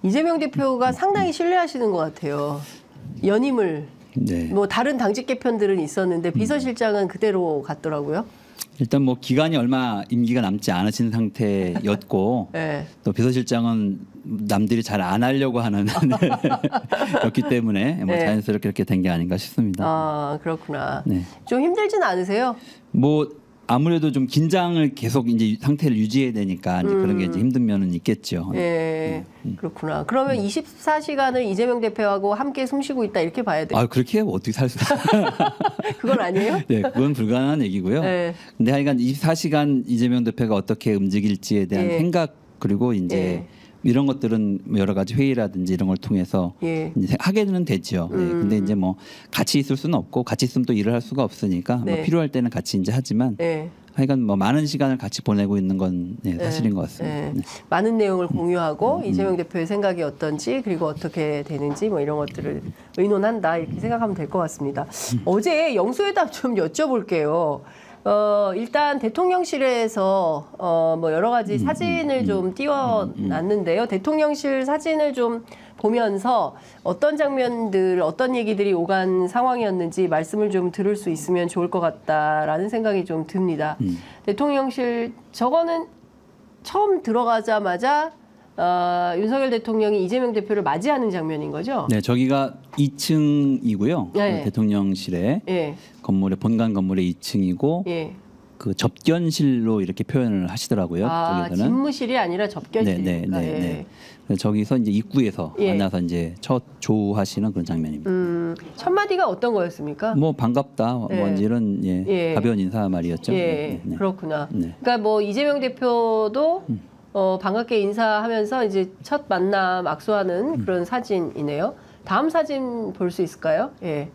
이재명 대표가 상당히 신뢰하시는 것 같아요. 연임을. 네. 뭐 다른 당직 개편들은 있었는데 비서실장은 그대로 갔더라고요. 일단 뭐 기간이 얼마 임기가 남지 않으신 상태였고 네. 또 비서실장은 남들이 잘 안 하려고 하는 였기 때문에 뭐 네. 자연스럽게 이렇게 된 게 아닌가 싶습니다. 아 그렇구나. 네. 좀 힘들진 않으세요? 뭐 아무래도 좀 긴장을 계속 이제 상태를 유지해야 되니까 이제 그런 게 이제 힘든 면은 있겠죠. 예, 그렇구나. 그러면 24시간을 이재명 대표하고 함께 숨쉬고 있다 이렇게 봐야 돼요. 아 그렇게 어떻게 살 수? 그건 아니에요? 네, 그건 불가능한 얘기고요. 네. 근데 하여간 24시간 이재명 대표가 어떻게 움직일지에 대한 예. 생각 그리고 이제 예. 이런 것들은 여러 가지 회의라든지 이런 걸 통해서 예. 이제 하게는 되죠. 네, 근데 이제 뭐 같이 있을 수는 없고 같이 있으면 또 일을 할 수가 없으니까 네. 뭐 필요할 때는 같이 이제 하지만 예. 하여간 뭐 많은 시간을 같이 보내고 있는 건 네, 사실인 것 같습니다. 예. 네. 많은 내용을 공유하고 이재명 대표의 생각이 어떤지 그리고 어떻게 되는지 뭐 이런 것들을 의논한다 이렇게 생각하면 될 것 같습니다. 어제 영수회담 좀 여쭤볼게요. 일단 대통령실에서 뭐 여러 가지 사진을 좀 띄워놨는데요. 대통령실 사진을 좀 보면서 어떤 장면들, 어떤 얘기들이 오간 상황이었는지 말씀을 좀 들을 수 있으면 좋을 것 같다라는 생각이 좀 듭니다. 대통령실 저거는 처음 들어가자마자 윤석열 대통령이 이재명 대표를 맞이하는 장면인 거죠? 네, 저기가 2층이고요. 네. 그 대통령실에 예, 건물의 본관 건물의 2층이고 예. 그 접견실로 이렇게 표현을 하시더라고요. 아, 저기서는. 집무실이 아니라 접견실입니까? 네. 예. 그래서 저기서 이제 입구에서 예. 만나서 이제 첫 조우하시는 그런 장면입니다. 첫 마디가 어떤 거였습니까? 뭐 반갑다, 네. 뭐 이런 예. 가벼운 인사 말이었죠. 예, 네. 그렇구나. 네. 그러니까 뭐 이재명 대표도 반갑게 인사하면서 이제 첫 만남 악수하는 그런 사진이네요. 다음 사진 볼 수 있을까요? 예.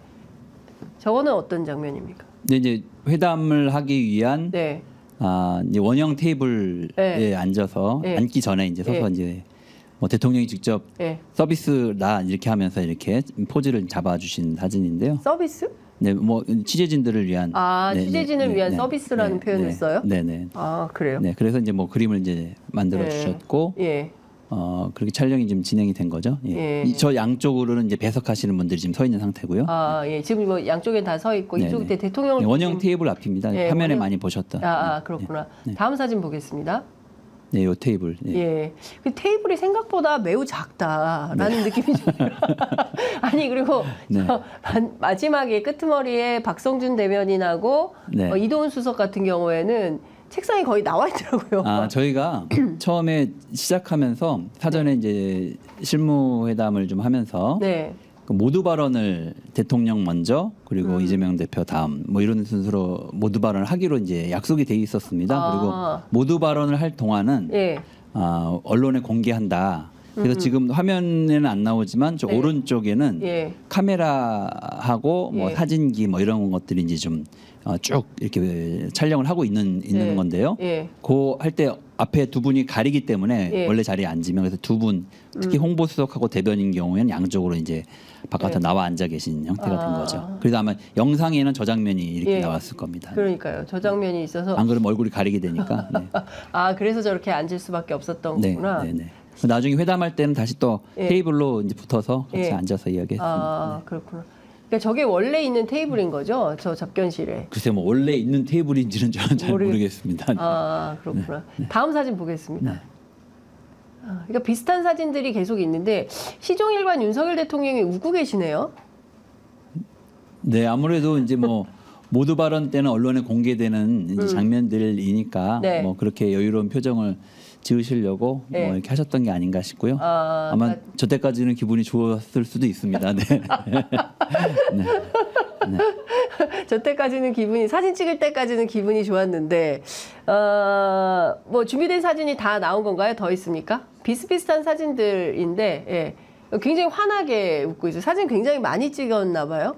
저거는 어떤 장면입니까? 근데 이제 회담을 하기 위한 네. 이제 원형 테이블에 네. 앉아서 네. 앉기 전에 이제 서서 네. 이제 뭐 대통령이 직접 예. 서비스다 이렇게 하면서 이렇게 포즈를 잡아주신 사진인데요. 서비스? 네, 뭐 취재진들을 위한 취재진을 위한 서비스라는 표현을 써요? 네. 아, 그래요? 네, 그래서 이제 뭐 그림을 이제 만들어 네. 주셨고 예. 그렇게 촬영이 지금 진행이 된 거죠. 예. 예. 저 양쪽으로는 이제 배석하시는 분들이 지금 서 있는 상태고요. 아, 예. 지금 뭐 양쪽에 다 서 있고 네네. 이쪽 때 대통령을 네, 원형 지금- 테이블 앞입니다. 예, 화면에 원형- 많이 보셨다. 아, 그렇구나. 다음 사진 보겠습니다. 네, 요 테이블. 네. 예. 그 테이블이 생각보다 매우 작다라는 느낌이 좀 들어요. 아니, 그리고 네. 저 마지막에 끄트머리에 박성준 대변인하고 네. 이도훈 수석 같은 경우에는 책상이 거의 나와 있더라고요. 저희가 처음에 시작하면서 사전에 이제 실무회담을 좀 하면서 네. 그 모두 발언을 대통령 먼저 그리고 이재명 대표 다음 뭐 이런 순서로 모두 발언을 하기로 이제 약속이 돼 있었습니다. 아. 그리고 모두 발언을 할 동안은 예. 언론에 공개한다. 그래서 지금 화면에는 안 나오지만 저 네. 오른쪽에는 예. 카메라하고 뭐 예. 사진기 뭐 이런 것들이 이제 좀 쭉 이렇게 촬영을 하고 있는 예. 건데요. 예. 그 할 때 앞에 두 분이 가리기 때문에 예. 원래 자리에 앉으면 그래서 두 분 특히 홍보수석하고 대변인 경우에는 양쪽으로 이제 바깥에 예. 나와 앉아 계신 형태가 된 아. 거죠. 그래서 아마 영상에는 저 장면이 이렇게 예. 나왔을 겁니다. 그러니까요. 저 장면이 있어서 안 그러면 얼굴이 가리게 되니까. 네. 그래서 저렇게 앉을 수밖에 없었던 네, 거구나. 네. 나중에 회담할 때는 다시 또 예. 테이블로 이제 붙어서 같이 예. 앉아서 이야기했습니다. 그렇구나. 그러니까 저게 원래 있는 테이블인 거죠? 저 접견실에. 글쎄 뭐 원래 있는 테이블인지는 저는 잘 모르겠습니다. 그렇구나. 다음 사진 보겠습니다. 그러니까 비슷한 사진들이 계속 있는데 시종일관 윤석열 대통령이 웃고 계시네요. 네, 아무래도 이제 뭐 모두 발언 때는 언론에 공개되는 이제 장면들이니까 네. 뭐 그렇게 여유로운 표정을 지으시려고 네. 뭐 이렇게 하셨던 게 아닌가 싶고요. 아마 그러니까- 저 때까지는 기분이 좋았을 수도 있습니다. 네. 저 때까지는 사진 찍을 때까지는 기분이 좋았는데, 뭐 준비된 사진이 다 나온 건가요? 더 있습니까? 비슷비슷한 사진들인데, 예. 굉장히 환하게 웃고 있어요. 사진 굉장히 많이 찍었나 봐요.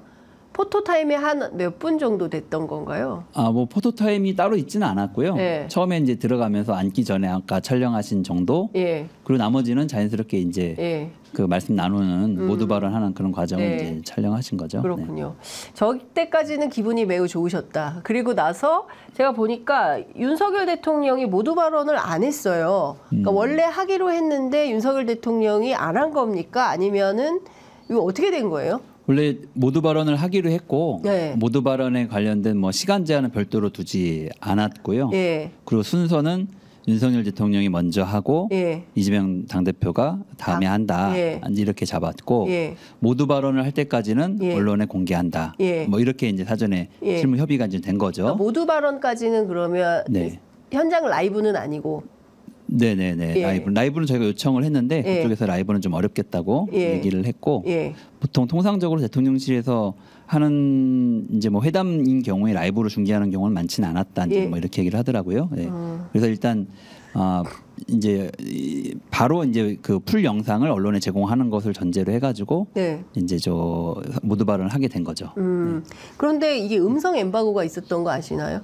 포토타임이 한 몇 분 정도 됐던 건가요? 뭐 포토타임이 따로 있지는 않았고요. 예. 처음에 이제 들어가면서 앉기 전에 아까 촬영하신 정도. 예. 그리고 나머지는 자연스럽게 이제 예. 그 말씀 나누는 모두 발언하는 그런 과정을 예. 이제 촬영하신 거죠. 네. 그렇군요. 저 때까지는 기분이 매우 좋으셨다. 그리고 나서 제가 보니까 윤석열 대통령이 모두 발언을 안 했어요. 그러니까 원래 하기로 했는데 윤석열 대통령이 안 한 겁니까? 아니면은 이거 어떻게 된 거예요? 원래 모두 발언을 하기로 했고 네. 모두 발언에 관련된 뭐 시간 제한은 별도로 두지 않았고요. 예. 그리고 순서는 윤석열 대통령이 먼저 하고 예. 이재명 당대표가 다음에 한다. 예. 이렇게 잡았고 예. 모두 발언을 할 때까지는 예. 언론에 공개한다. 예. 뭐 이렇게 이제 사전에 예. 실무 협의가 이제 된 거죠. 그러니까 모두 발언까지는 그러면 네. 현장 라이브는 아니고. 네네네. 예. 라이브는 저희가 요청을 했는데 예. 그쪽에서 라이브는 좀 어렵겠다고 예. 얘기를 했고 예. 보통 통상적으로 대통령실에서 하는 이제 뭐 회담인 경우에 라이브로 중계하는 경우는 많지는 않았다. 이제 예. 뭐 이렇게 얘기를 하더라고요. 네. 그래서 일단 이제 바로 이제 그 풀 영상을 언론에 제공하는 것을 전제로 해가지고 네. 이제 저 모두 발언을 하게 된 거죠. 그런데 이게 음성 엠바고가 있었던 거 아시나요?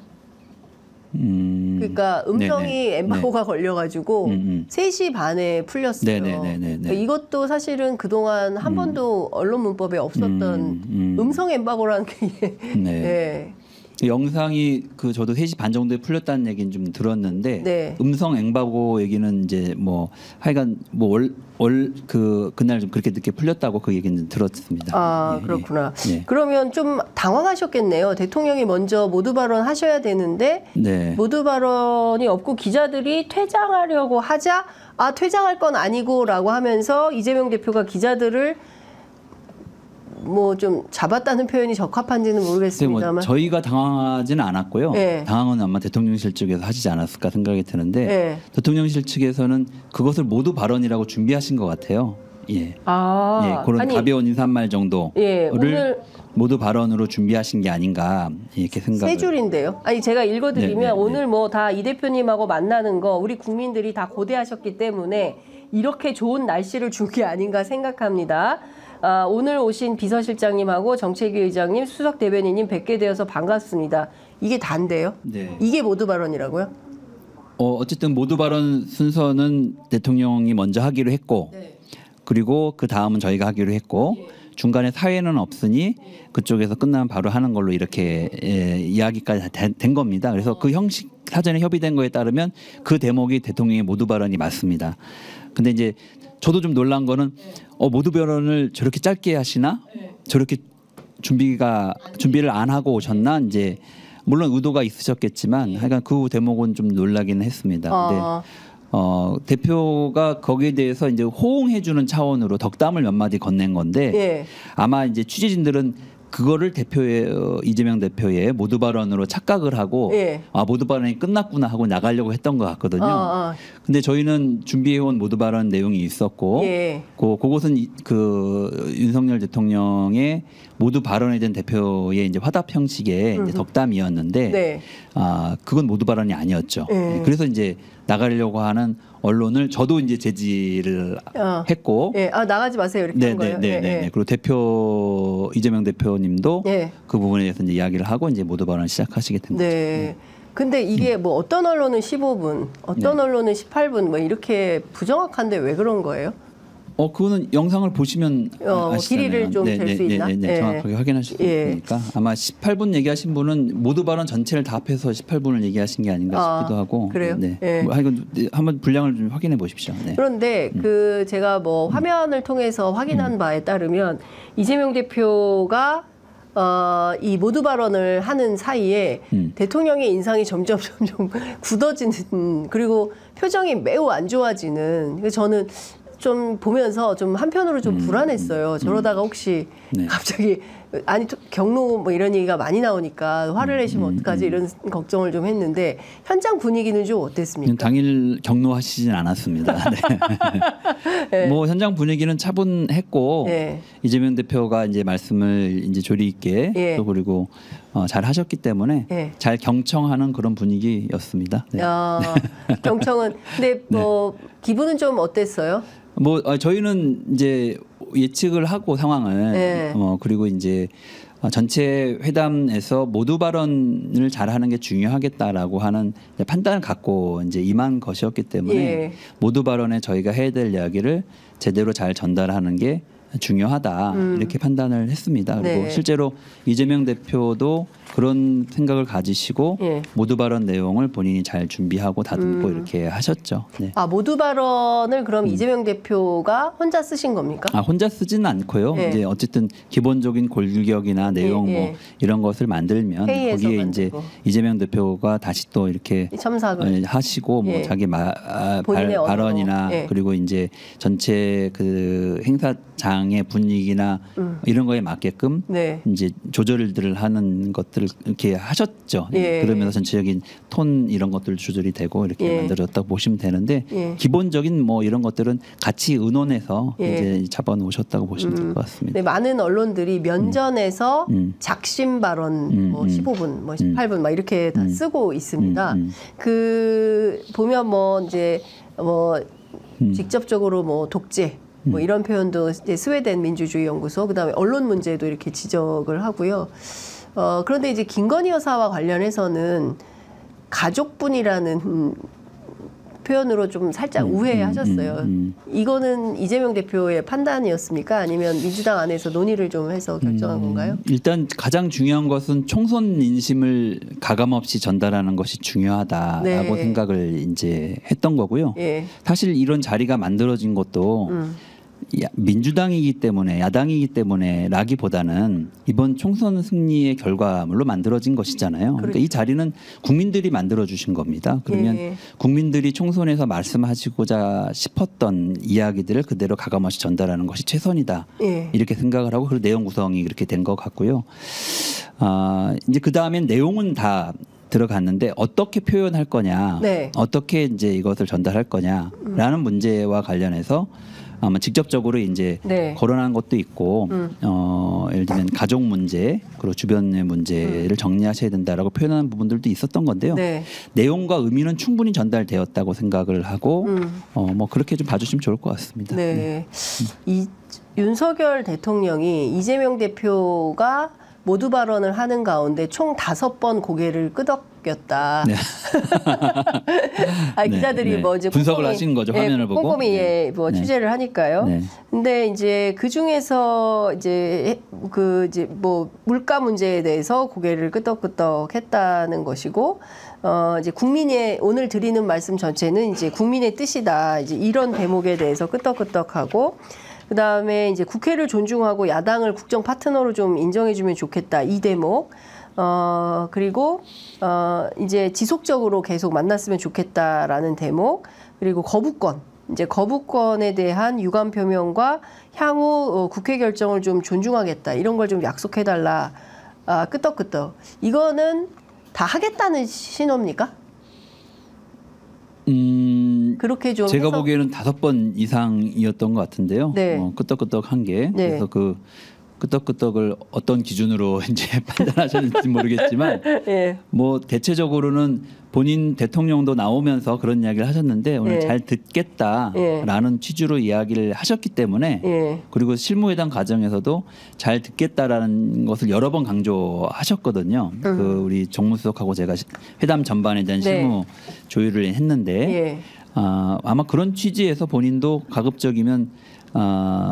그러니까 음성이 네네. 엠바고가 걸려가지고 3시 반에 풀렸어요. 네네네네네. 그러니까 이것도 사실은 그동안 한 번도 언론 문법에 없었던 음성 엠바고라는 게 네. 예. 그 영상이 그 저도 3시 반 정도에 풀렸다는 얘기는 좀 들었는데 네. 음성 앵바고 얘기는 이제 뭐 하여간 뭐 그날 좀 그렇게 늦게 풀렸다고 그 얘기는 들었습니다. 아, 예, 그렇구나. 예. 그러면 좀 당황하셨겠네요. 대통령이 먼저 모두 발언 하셔야 되는데 네. 모두 발언이 없고 기자들이 퇴장하려고 하자 퇴장할 건 아니고라고 하면서 이재명 대표가 기자들을 뭐 좀 잡았다는 표현이 적합한지는 근데 모르겠습니다만. 뭐 저희가 당황하지는 않았고요. 예. 당황은 아마 대통령실 측에서 하시지 않았을까 생각이 드는데 예. 대통령실 측에서는 그것을 모두 발언이라고 준비하신 것 같아요. 예. 예, 그런 아니, 가벼운 인사말 정도를 예, 오늘 모두 발언으로 준비하신 게 아닌가 이렇게 생각을. 세 줄인데요. 아니 제가 읽어드리면 네, 네, 네. 오늘 뭐 다 이 대표님하고 만나는 거 우리 국민들이 다 고대하셨기 때문에 이렇게 좋은 날씨를 준 게 아닌가 생각합니다. 오늘 오신 비서실장님하고 정책위 의장님, 수석 대변인님 뵙게 되어서 반갑습니다. 이게 단데요? 네. 이게 모두 발언이라고요? 어쨌든 모두 발언 순서는 대통령이 먼저 하기로 했고 그리고 그 다음은 저희가 하기로 했고 중간에 사회는 없으니 그쪽에서 끝나면 바로 하는 걸로 이렇게 이야기까지 된 겁니다. 그래서 그 형식 사전에 협의된 거에 따르면 그 대목이 대통령의 모두 발언이 맞습니다. 근데 이제 저도 좀 놀란 거는 모두 발언을 저렇게 짧게 하시나? 저렇게 준비를 안 하고 오셨나? 이제 물론 의도가 있으셨겠지만 하여간 그 대목은 좀 놀라긴 했습니다. 근데 대표가 거기에 대해서 이제 호응해주는 차원으로 덕담을 몇 마디 건넨 건데 예. 아마 이제 취재진들은 그거를 이재명 대표의 모두 발언으로 착각을 하고 예. 모두 발언이 끝났구나 하고 나가려고 했던 것 같거든요. 근데 저희는 준비해온 모두 발언 내용이 있었고 예. 그것은 그 윤석열 대통령의 모두 발언에 대한 대표의 이제 화답 형식의 이제 덕담이었는데 네. 그건 모두 발언이 아니었죠. 그래서 이제 나가려고 하는 언론을 저도 이제 제지를 했고, 예. 나가지 마세요 이렇게 한 거예요. 네. 그리고 이재명 대표님도 예. 그 부분에 대해서 이제 이야기를 하고 이제 모두 발언을 시작하시게 된 거죠. 네. 근데 이게 뭐 어떤 언론은 15분, 어떤 언론은 18분 뭐 이렇게 부정확한데 왜 그런 거예요? 그거는 영상을 보시면 아시잖아요. 길이를 좀 잴 수 있나? 네, 정확하게 확인하실 수 있으니까 아마 18분 얘기하신 분은 모두 발언 전체를 다 합해서 18분을 얘기하신 게 아닌가 싶기도 하고. 그래요? 네. 예. 한번 분량을 좀 확인해 보십시오. 네. 그런데 제가 뭐 화면을 통해서 확인한 바에 따르면 이재명 대표가 이 모두 발언을 하는 사이에 대통령의 인상이 점점 굳어지는 그리고 표정이 매우 안 좋아지는. 그래서 저는 좀 보면서 좀 한편으로 좀 불안했어요. 저러다가 혹시 갑자기 경로 뭐 이런 얘기가 많이 나오니까 화를 내시면 어떡하지 이런 걱정을 좀 했는데 현장 분위기는 좀 어땠습니까? 당일 경로하시진 않았습니다. 네. 뭐 현장 분위기는 차분했고 이재명 대표가 이제 말씀을 이제 조리 있게 또 그리고 잘 하셨기 때문에 잘 경청하는 그런 분위기였습니다. 네. 경청은 근데 뭐 기분은 좀 어땠어요? 뭐 저희는 이제 예측을 하고 상황을 그리고 이제 전체 회담에서 모두 발언을 잘하는 게 중요하겠다라고 하는 판단을 갖고 이제 임한 것이었기 때문에 예. 모두 발언에 저희가 해야 될 이야기를 제대로 잘 전달하는 게 중요하다 이렇게 판단을 했습니다. 그리고 네. 실제로 이재명 대표도 그런 생각을 가지시고 예. 모두 발언 내용을 본인이 잘 준비하고 다듬고 이렇게 하셨죠. 네. 아, 모두 발언을 그럼 이재명 대표가 혼자 쓰신 겁니까? 아, 혼자 쓰지는 않고요. 예. 이제 어쨌든 기본적인 골격이나 내용 예. 뭐 이런 것을 만들면 회의에서 거기에 이제 만들고. 이재명 대표가 다시 또 이렇게 첨삭을. 하시고 뭐 예. 자기 본인의 발언이나 언어로. 예. 그리고 이제 전체 그 행사장의 분위기나 이런 거에 맞게끔 네. 이제 조절들을 하는 것들을 이렇게 하셨죠. 예. 그러면서 전체적인 톤 이런 것들 조절이 되고 이렇게 예. 만들어졌다고 보시면 되는데 예. 기본적인 뭐 이런 것들은 같이 의논해서 예. 이제 잡아놓으셨다고 보시면 될 것 같습니다. 네, 많은 언론들이 면전에서 작심 발언 뭐 15분, 뭐 18분 막 이렇게 다 쓰고 있습니다. 그 보면 뭐 이제 뭐 직접적으로 뭐 독재 뭐 이런 표현도 이제 스웨덴 민주주의 연구소 그다음에 언론 문제도 이렇게 지적을 하고요. 그런데 이제 김건희 여사와 관련해서는 가족분이라는 표현으로 좀 살짝 우회하셨어요. 이거는 이재명 대표의 판단이었습니까? 아니면 민주당 안에서 논의를 좀 해서 결정한 건가요? 일단 가장 중요한 것은 총선 민심을 가감없이 전달하는 것이 중요하다라고 네. 생각을 이제 했던 거고요. 예. 사실 이런 자리가 만들어진 것도 민주당이기 때문에 야당이기 때문에 라기보다는 이번 총선 승리의 결과물로 만들어진 것이잖아요. 그러니까 이 자리는 국민들이 만들어 주신 겁니다. 그러면 예. 국민들이 총선에서 말씀하시고자 싶었던 이야기들을 그대로 가감없이 전달하는 것이 최선이다. 예. 이렇게 생각을 하고 그 내용 구성이 그렇게 된 것 같고요. 이제 그 다음엔 내용은 다 들어갔는데 어떻게 표현할 거냐, 네. 어떻게 이제 이것을 전달할 거냐라는 문제와 관련해서 아마 직접적으로 이제 네. 거론한 것도 있고 예를 들면 가족 문제 그리고 주변의 문제를 정리하셔야 된다라고 표현하는 부분들도 있었던 건데요. 네. 내용과 의미는 충분히 전달되었다고 생각을 하고 뭐 그렇게 좀 봐주시면 좋을 것 같습니다. 네. 이 윤석열 대통령이 이재명 대표가 모두 발언을 하는 가운데 총 5번 고개를 끄덕였다. 네. 아, 기자들이 네, 네. 뭐 이제 분석을 하신 거죠, 화면을 보고. 꼼꼼히 네. 뭐 네. 취재를 하니까요. 네. 근데 이제 그 중에서 이제 이제 뭐 물가 문제에 대해서 고개를 끄덕끄덕 했다는 것이고, 이제 국민의 오늘 드리는 말씀 전체는 이제 국민의 뜻이다. 이제 이런 대목에 대해서 끄덕끄덕하고. 그다음에 이제 국회를 존중하고 야당을 국정 파트너로 좀 인정해주면 좋겠다. 이 대목. 그리고 이제 지속적으로 계속 만났으면 좋겠다라는 대목. 그리고 거부권. 이제 거부권에 대한 유감 표명과 향후 국회 결정을 좀 존중하겠다. 이런 걸 좀 약속해달라. 끄덕끄덕. 이거는 다 하겠다는 신호입니까? 그렇게 좀 제가 해서 보기에는 5번 이상이었던 것 같은데요. 네. 끄떡끄떡한 게 네. 그래서 그 끄떡끄떡을 어떤 기준으로 이제 판단하셨는지 모르겠지만 예. 뭐 대체적으로는 본인 대통령도 나오면서 그런 이야기를 하셨는데 오늘 예. 잘 듣겠다라는 취지로 이야기를 하셨기 때문에 예. 그리고 실무회담 과정에서도 잘 듣겠다라는 것을 여러 번 강조하셨거든요. 그 우리 정무수석하고 제가 회담 전반에 대한 네. 실무 조율을 했는데 예. 아마 그런 취지에서 본인도 가급적이면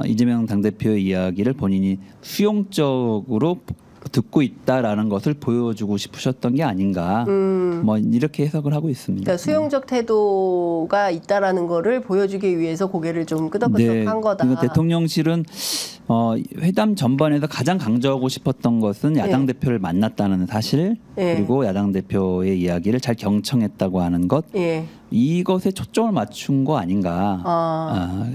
이재명 당대표의 이야기를 본인이 수용적으로 듣고 있다라는 것을 보여주고 싶으셨던 게 아닌가 뭐 이렇게 해석을 하고 있습니다. 그러니까 수용적 태도가 있다라는 거를 보여주기 위해서 고개를 좀 끄덕끄덕한 거다. 그러니까 대통령실은 회담 전반에서 가장 강조하고 싶었던 것은 야당 예. 대표를 만났다는 사실 예. 그리고 야당 대표의 이야기를 잘 경청했다고 하는 것 예. 이것에 초점을 맞춘 거 아닌가.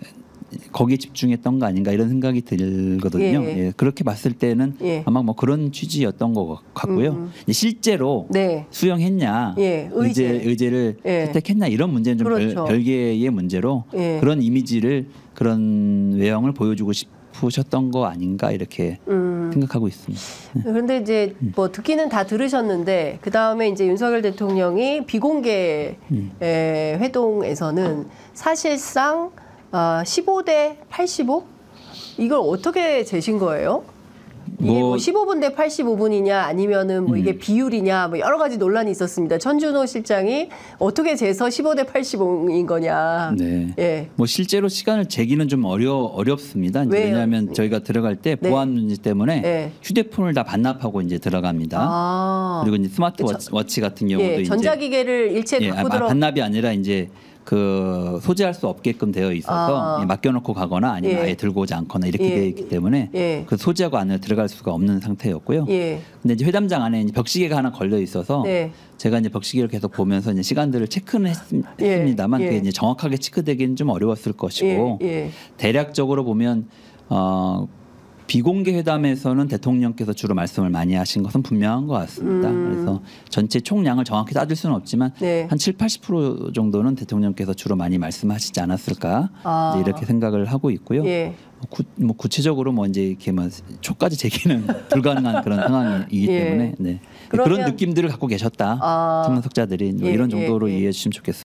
거기에 집중했던 거 아닌가 이런 생각이 들거든요. 예. 예, 그렇게 봤을 때는 예. 아마 뭐 그런 취지였던 것 같고요. 실제로 네. 수용했냐, 예, 의제를 예. 채택했냐 이런 문제는 좀 그렇죠. 별개의 문제로 예. 그런 이미지를 그런 외형을 보여주고 싶으셨던 거 아닌가 이렇게 생각하고 있습니다. 그런데 이제 뭐 듣기는 다 들으셨는데 그 다음에 이제 윤석열 대통령이 비공개 회동에서는 사실상 15대 85 이걸 어떻게 재신 거예요? 이게 뭐 15분 대 85분이냐 아니면은 뭐 이게 비율이냐 뭐 여러 가지 논란이 있었습니다. 천준호 실장이 어떻게 재서 15 대 85인 거냐. 네. 예. 뭐 실제로 시간을 재기는 좀 어렵습니다. 이제 왜요? 왜냐하면 저희가 들어갈 때 네. 보안 문제 때문에 네. 휴대폰을 다 반납하고 이제 들어갑니다. 아. 그리고 이제 스마트워치 같은 경우도 예, 이제 전자기계를 일체 갖고 들어. 반납이 아니라 이제 그 소지할 수 없게끔 되어 있어서 맡겨놓고 가거나 아니면 예. 아예 들고 오지 않거나 이렇게 예. 되어 있기 때문에 예. 그 소지하고 안에 들어갈 수가 없는 상태였고요. 예. 근데 이제 회담장 안에 이제 벽시계가 하나 걸려 있어서 네. 제가 이제 벽시계를 계속 보면서 이제 시간들을 체크는 했습니다만 예. 그게 이제 정확하게 체크되기는 좀 어려웠을 것이고 예. 예. 대략적으로 보면 비공개 회담에서는 대통령께서 주로 말씀을 많이 하신 것은 분명한 것 같습니다. 그래서 전체 총량을 정확히 따질 수는 없지만 네. 한 7, 80% 정도는 대통령께서 주로 많이 말씀하시지 않았을까 아. 이제 이렇게 생각을 하고 있고요. 예. 뭐 구체적으로 뭐 이제 이렇게 뭐 초까지 재기는 불가능한 그런 상황이기 예. 때문에 네. 그러면- 그런 느낌들을 갖고 계셨다. 아. 참석자들이 뭐 예, 이런 정도로 예, 예. 이해해 주시면 좋겠습니다.